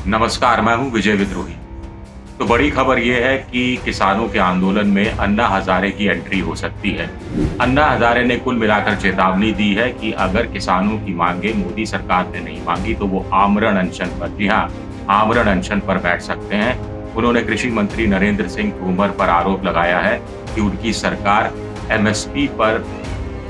नमस्कार, मैं हूं विजय विद्रोही। तो बड़ी खबर यह है कि किसानों के आंदोलन में अन्ना हजारे की एंट्री हो सकती है। अन्ना हजारे ने कुल मिलाकर चेतावनी दी है कि अगर किसानों की मांगे मोदी सरकार ने नहीं मांगी तो वो आमरण अनशन पर, जी हाँ, आमरण अनशन पर बैठ सकते हैं। उन्होंने कृषि मंत्री नरेंद्र सिंह तोमर पर आरोप लगाया है कि उनकी सरकार एमएसपी पर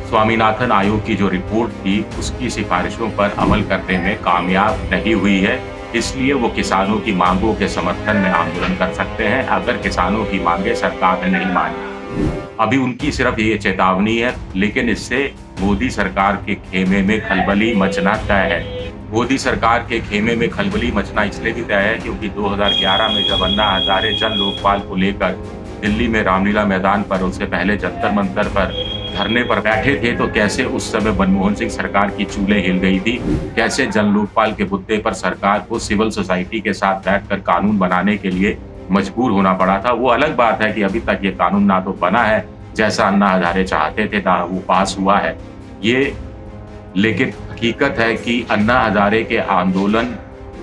स्वामीनाथन आयोग की जो रिपोर्ट थी उसकी सिफारिशों पर अमल करने में कामयाब नहीं हुई है। इसलिए वो किसानों की मांगों के समर्थन में आंदोलन कर सकते हैं अगर किसानों की मांगे सरकार ने नहीं मानी। अभी उनकी सिर्फ ये चेतावनी है, लेकिन इससे मोदी सरकार के खेमे में खलबली मचना तय है। मोदी सरकार के खेमे में खलबली मचना इसलिए भी तय है क्योंकि 2011 में जब अन्ना हजारे जन लोकपाल को लेकर दिल्ली में रामलीला मैदान पर, उससे पहले जंतर मंतर पर धरने पर बैठे थे, तो कैसे उस समय मनमोहन सिंह सरकार की चूलें हिल गई थी, कैसे जन लोकपाल के मुद्दे पर सरकार को सिविल सोसाइटी के साथ बैठकर कानून बनाने के लिए मजबूर होना पड़ा था। वो अलग बात है कि अभी तक ये कानून ना तो बना है जैसा अन्ना हजारे चाहते थे, ना वो पास हुआ है ये। लेकिन हकीकत है कि अन्ना हजारे के आंदोलन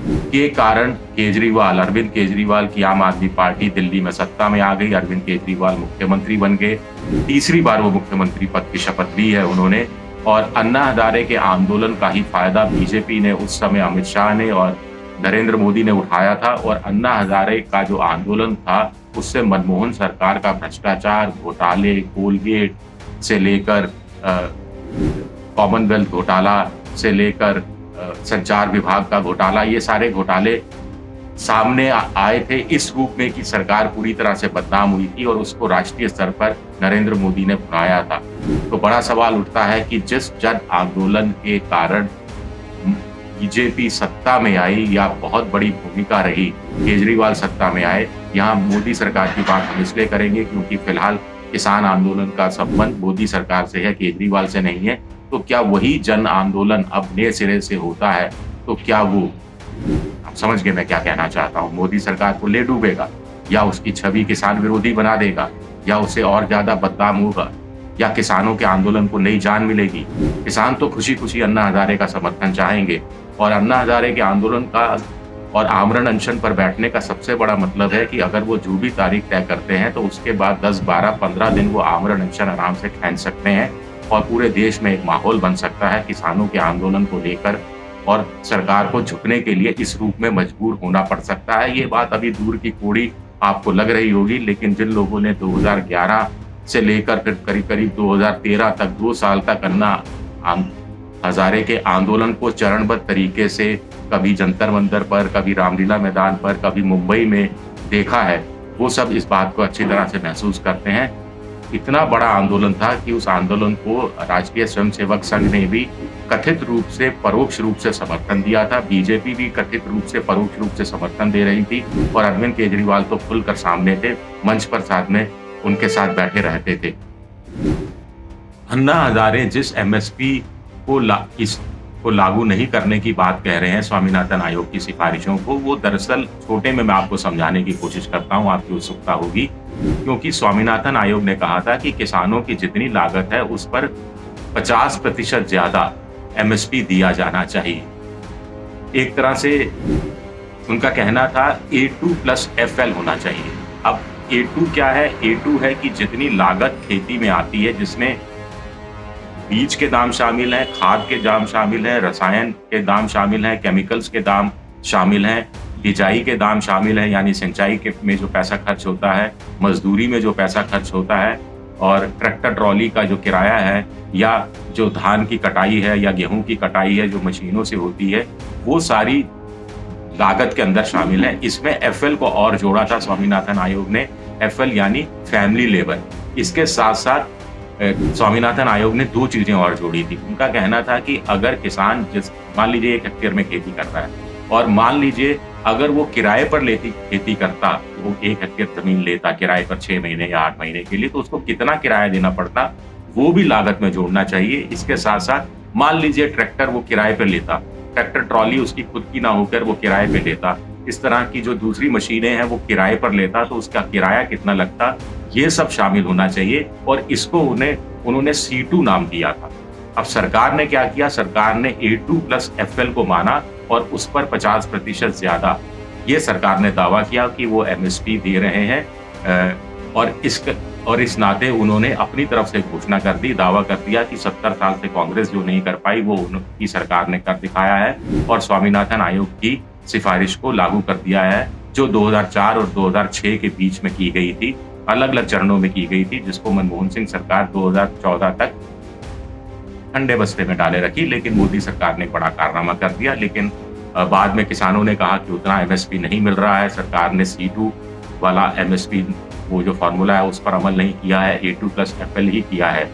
के कारण अरविंद केजरीवाल की आम आदमी पार्टी दिल्ली में सत्ता में आ गई। अरविंद केजरीवाल मुख्यमंत्री बन गए, तीसरी बार वो मुख्यमंत्री पद की शपथ ली है उन्होंने। और अन्ना हजारे के आंदोलन का ही फायदा बीजेपी ने उस समय, अमित शाह ने और नरेंद्र मोदी ने उठाया था। और अन्ना हजारे का जो आंदोलन था उससे मनमोहन सरकार का भ्रष्टाचार, घोटाले, कोलगेट से लेकर कॉमनवेल्थ घोटाला से लेकर संचार विभाग का घोटाला, ये सारे घोटाले सामने आए थे इस रूप में कि सरकार पूरी तरह से बदनाम हुई थी और उसको राष्ट्रीय स्तर पर नरेंद्र मोदी ने भुनाया था। तो बड़ा सवाल उठता है कि जिस जन आंदोलन के कारण बीजेपी सत्ता में आई या बहुत बड़ी भूमिका रही केजरीवाल सत्ता में आए, यहाँ मोदी सरकार की बात हम इसलिए करेंगे क्योंकि फिलहाल किसान आंदोलन का संबंध मोदी सरकार से है, केजरीवाल से नहीं है। तो क्या वही जन आंदोलन अब नए सिरे से होता है तो क्या वो, आप समझ गए मैं क्या कहना चाहता हूँ, मोदी सरकार को ले डूबेगा या उसकी छवि किसान विरोधी बना देगा या उसे और ज्यादा बदनाम होगा या किसानों के आंदोलन को नई जान मिलेगी। किसान तो खुशी खुशी अन्ना हजारे का समर्थन चाहेंगे और अन्ना हजारे के आंदोलन का और आमरण अनशन पर बैठने का सबसे बड़ा मतलब है कि अगर वो जो भी तारीख तय करते हैं तो उसके बाद 10, 12, 15 दिन वो आमरण अनशन आराम से खींच सकते हैं और पूरे देश में एक माहौल बन सकता है किसानों के आंदोलन को लेकर, और सरकार को झुकने के लिए इस रूप में मजबूर होना पड़ सकता है। ये बात अभी दूर की कोड़ी आपको लग रही होगी, लेकिन जिन लोगों ने 2011 से लेकर फिर करीब करीब 2013 तक 2 साल तक अन्ना हजारे के आंदोलन को चरणबद्ध तरीके से कभी जंतर मंतर पर, कभी रामलीला मैदान पर, कभी मुंबई में देखा है, वो सब इस बात को अच्छी तरह से महसूस करते हैं। इतना बड़ा आंदोलन था कि उस आंदोलन को राष्ट्रीय स्वयंसेवक संघ ने भी कथित रूप से, परोक्ष रूप से समर्थन दिया था। बीजेपी भी कथित रूप से, परोक्ष रूप से समर्थन दे रही थी और अरविंद केजरीवाल तो खुलकर सामने थे, मंच पर साथ में उनके साथ बैठे रहते थे। अन्ना हजारे जिस एमएसपी को लागू नहीं करने की बात कह रहे हैं, स्वामीनाथन आयोग की सिफारिशों को, वो दरअसल छोटे में मैं आपको समझाने की कोशिश करता हूँ, आपकी उत्सुकता होगी। क्योंकि स्वामीनाथन आयोग ने कहा था कि किसानों की जितनी लागत है उस पर 50% ज्यादा एमएसपी दिया जाना चाहिए। एक तरह से उनका कहना था A2+FL होना चाहिए। अब A2 क्या है? A2 है कि जितनी लागत खेती में आती है, जिसमें बीज के दाम शामिल हैं, खाद के दाम शामिल हैं, रसायन के दाम शामिल हैं, केमिकल्स के दाम शामिल हैं, बिजाई के दाम शामिल है, यानी सिंचाई के में जो पैसा खर्च होता है, मजदूरी में जो पैसा खर्च होता है, और ट्रैक्टर ट्रॉली का जो किराया है, या जो धान की कटाई है या गेहूं की कटाई है जो मशीनों से होती है, वो सारी लागत के अंदर शामिल है। इसमें एफएल को और जोड़ा था स्वामीनाथन आयोग ने, एफएल यानी फैमिली लेबर। इसके साथ साथ स्वामीनाथन आयोग ने 2 चीजें और जोड़ी थी। उनका कहना था कि अगर किसान मान लीजिए 1 हेक्टेयर में खेती कर रहा है और मान लीजिए अगर वो किराए पर खेती करता, वो 1 हेक्टेयर जमीन लेता किराए पर 6 महीने या 8 महीने के लिए, तो उसको कितना किराया देना पड़ता, वो भी लागत में जोड़ना चाहिए। इसके साथ साथ मान लीजिए ट्रैक्टर वो किराए पर लेता, ट्रैक्टर ट्रॉली उसकी खुद की ना होकर वो किराए पे लेता, इस तरह की जो दूसरी मशीनें हैं वो किराए पर लेता, तो उसका किराया कितना लगता, ये सब शामिल होना चाहिए। और इसको उन्होंने C2 नाम दिया था। अब सरकार ने क्या किया, सरकार ने A2+FL को माना और उस पर 50% ज्यादा ये सरकार ने दावा किया कि वो एमएसपी दे रहे हैं और इस नाते उन्होंने अपनी तरफ से घोषणा कर दी, दावा कर दिया कि 70 साल से कांग्रेस जो नहीं कर पाई वो उनकी सरकार ने कर दिखाया है और स्वामीनाथन आयोग की सिफारिश को लागू कर दिया है, जो 2004 और 2006 के बीच में की गई थी, अलग-अलग चरणों में की गई थी, जिसको मनमोहन सिंह सरकार 2014 तक ठंडे बस्ते में डाले रखी, लेकिन मोदी सरकार ने बड़ा कारनामा कर दिया। लेकिन बाद में किसानों ने कहा कि उतना एमएसपी नहीं मिल रहा है, सरकार ने C2 वाला एमएसपी वो जो फॉर्मूला है उस पर अमल नहीं किया है, A2 प्लस FL ही किया है।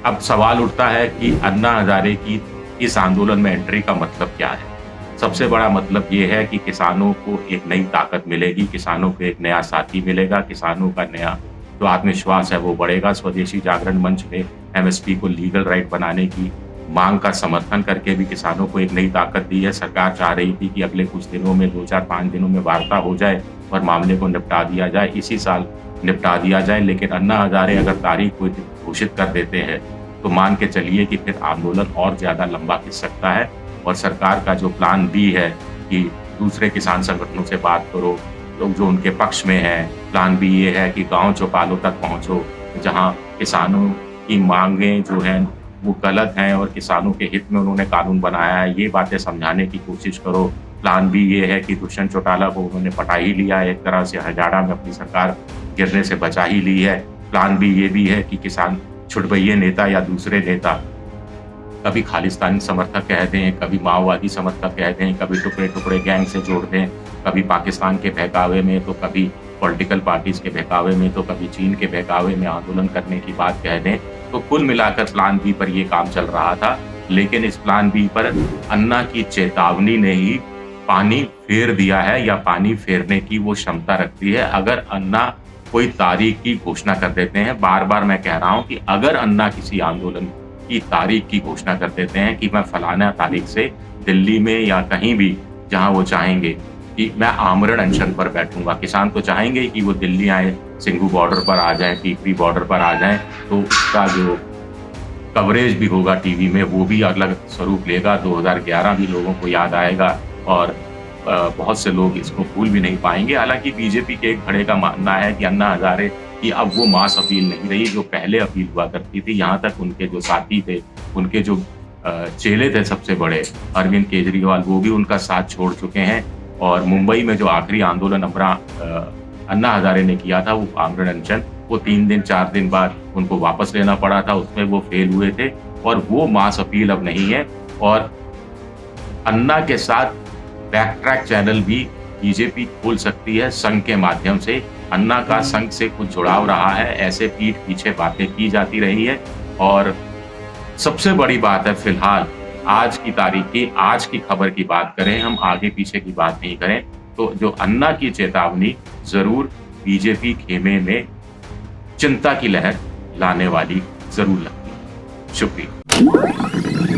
अब सवाल उठता है कि अन्ना हजारे की इस आंदोलन में एंट्री का मतलब क्या है? सबसे बड़ा मतलब ये है कि किसानों को एक नई ताकत मिलेगी, किसानों को एक नया साथी मिलेगा, किसानों का नया जो आत्मविश्वास है वो बढ़ेगा। स्वदेशी जागरण मंच ने एमएसपी को लीगल राइट बनाने की मांग का समर्थन करके भी किसानों को एक नई ताकत दी है। सरकार चाह रही थी कि अगले कुछ दिनों में 2, 4, 5 दिनों में वार्ता हो जाए और मामले को निपटा दिया जाए, इसी साल निपटा दिया जाए। लेकिन अन्ना हजारे अगर तारीख को घोषित कर देते हैं तो मान के चलिए कि फिर आंदोलन और ज़्यादा लंबा खिंच सकता है और सरकार का जो प्लान बी है कि दूसरे किसान संगठनों से बात करो, लोग जो उनके पक्ष में हैं, प्लान बी ये है कि गाँव चौपालों तक पहुँचो, जहाँ किसानों की मांगें जो हैं वो गलत हैं और किसानों के हित में उन्होंने कानून बनाया है, ये बातें समझाने की कोशिश करो। प्लान बी ये है कि दुष्यंत चौटाला को उन्होंने पटा ही लिया है, एक तरह से हजारा में अपनी सरकार गिरने से बचा ही ली है। प्लान बी ये भी है कि किसान छुटभइये नेता या दूसरे नेता कभी खालिस्तानी समर्थक कह दें, कभी माओवादी समर्थक कह दें, कभी टुकड़े टुकड़े गैंग से जोड़ दें, कभी पाकिस्तान के बहकावे में तो कभी पॉलिटिकल पार्टीज के बहकावे में तो कभी चीन के बहकावे में आंदोलन करने की बात कह दें। तो कुल मिलाकर प्लान बी पर ये काम चल रहा था, लेकिन इस प्लान बी पर अन्ना की चेतावनी ने ही पानी फेर दिया है या पानी फेरने की वो क्षमता रखती है। अगर अन्ना कोई तारीख की घोषणा कर देते हैं, बार बार मैं कह रहा हूं कि अगर अन्ना किसी आंदोलन की तारीख की घोषणा कर देते हैं कि मैं फलाना तारीख से दिल्ली में या कहीं भी जहां वो चाहेंगे कि मैं आमरण अनशन पर बैठूंगा, किसान तो चाहेंगे कि वो दिल्ली आए, सिंघू बॉर्डर पर आ जाएं, टीकरी बॉर्डर पर आ जाएं, तो उसका जो कवरेज भी होगा टीवी में वो भी अलग स्वरूप लेगा। 2011 भी लोगों को याद आएगा और बहुत से लोग इसको भूल भी नहीं पाएंगे। हालांकि बीजेपी के एक खड़े का मानना है कि अन्ना हजारे की अब वो मास अपील नहीं रही जो पहले अपील हुआ करती थी। यहाँ तक उनके जो साथी थे, उनके जो चेले थे सबसे बड़े अरविंद केजरीवाल, वो भी उनका साथ छोड़ चुके हैं। और मुंबई में जो आखिरी आंदोलन अन्ना हजारे ने किया था, वो आमरण अनशन, वो 3 दिन 4 दिन बाद उनको वापस लेना पड़ा था, उसमें वो फेल हुए थे और वो मास अपील अब नहीं है। और अन्ना के साथ बैक ट्रैक चैनल भी बीजेपी खोल सकती है संघ के माध्यम से। अन्ना का संघ से कुछ जुड़ाव रहा है, ऐसे पीठ पीछे बातें की जाती रही है। और सबसे बड़ी बात है फिलहाल आज की तारीख की, आज की खबर की बात करें, हम आगे पीछे की बात नहीं करें, तो जो अन्ना की चेतावनी जरूर बीजेपी खेमे में चिंता की लहर लाने वाली जरूर लगती है। शुक्रिया।